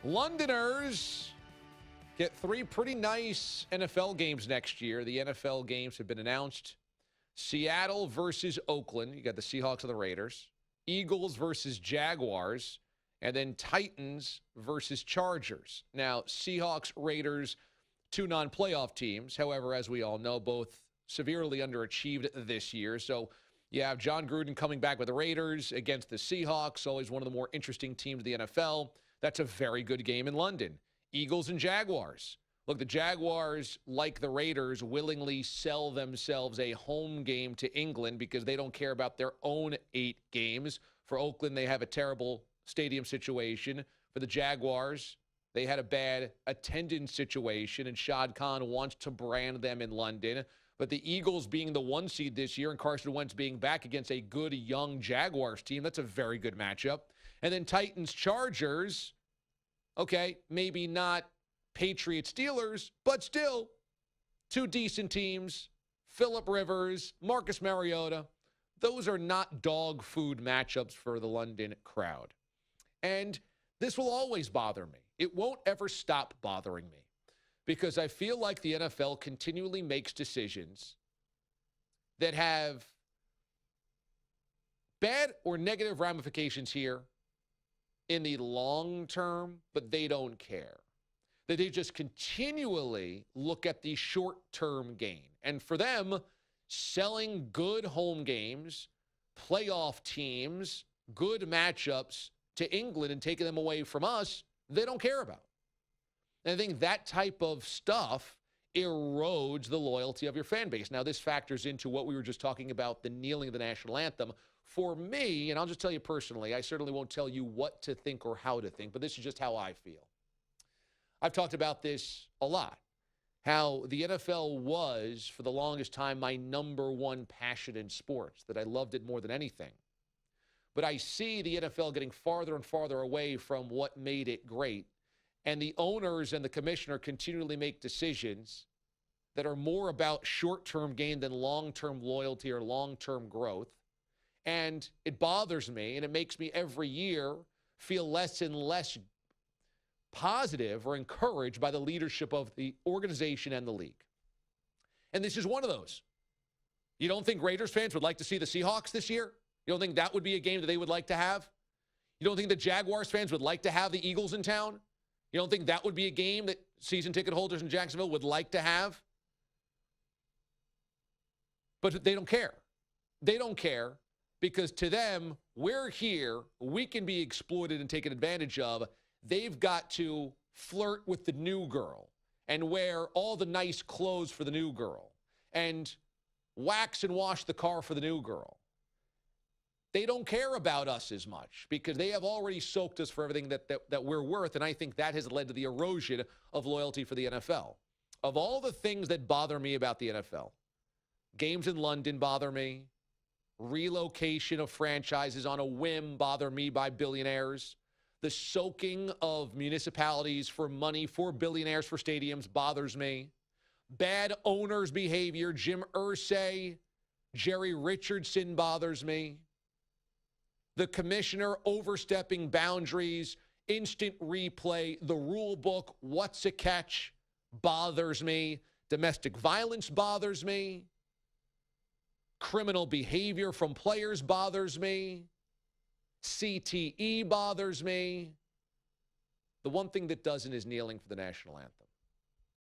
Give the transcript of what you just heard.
Londoners get 3 pretty nice NFL games next year. The NFL games have been announced. Seattle versus Oakland. You got the Seahawks and the Raiders. Eagles versus Jaguars. And then Titans versus Chargers. Now, Seahawks, Raiders, 2 non-playoff teams. However, as we all know, both severely underachieved this year. So you have John Gruden coming back with the Raiders against the Seahawks, always one of the more interesting teams of the NFL. That's a very good game in London. Eagles and Jaguars. Look, the Jaguars, like the Raiders, willingly sell themselves a home game to England because they don't care about their own 8 games. For Oakland, they have a terrible stadium situation. For the Jaguars, they had a bad attendance situation, and Shad Khan wants to brand them in London. But the Eagles being the 1 seed this year and Carson Wentz being back against a good young Jaguars team, that's a very good matchup. And then Titans-Chargers, okay, maybe not Patriots-Steelers, but still 2 decent teams. Phillip Rivers, Marcus Mariota. Those are not dog food matchups for the London crowd. And this will always bother me. It won't ever stop bothering me because I feel like the NFL continually makes decisions that have bad or negative ramifications here in the long term, but they don't care. That they just continually look at the short-term gain. And for them, selling good home games, playoff teams, good matchups to England and taking them away from us, they don't care about. And I think that type of stuff erodes the loyalty of your fan base. Now, this factors into what we were just talking about, the kneeling of the national anthem. For me, and I'll just tell you personally, I certainly won't tell you what to think or how to think, but this is just how I feel. I've talked about this a lot, how the NFL was, for the longest time, my number 1 passion in sports, that I loved it more than anything. But I see the NFL getting farther and farther away from what made it great, and the owners and the commissioner continually make decisions that are more about short-term gain than long-term loyalty or long-term growth. And it bothers me, and it makes me every year feel less and less positive or encouraged by the leadership of the organization and the league. And this is one of those. You don't think Raiders fans would like to see the Seahawks this year? You don't think that would be a game that they would like to have? You don't think the Jaguars fans would like to have the Eagles in town? You don't think that would be a game that season ticket holders in Jacksonville would like to have? But they don't care. They don't care because to them, we're here, we can be exploited and taken advantage of. They've got to flirt with the new girl and wear all the nice clothes for the new girl and wax and wash the car for the new girl. They don't care about us as much because they have already soaked us for everything that we're worth, and I think that has led to the erosion of loyalty for the NFL. Of all the things that bother me about the NFL, games in London bother me, relocation of franchises on a whim bother me by billionaires, the soaking of municipalities for money for billionaires for stadiums bothers me, bad owners' behavior, Jim Irsay, Jerry Richardson bothers me, the commissioner overstepping boundaries, instant replay, the rule book, what's a catch, bothers me. Domestic violence bothers me. Criminal behavior from players bothers me. CTE bothers me. The one thing that doesn't is kneeling for the national anthem.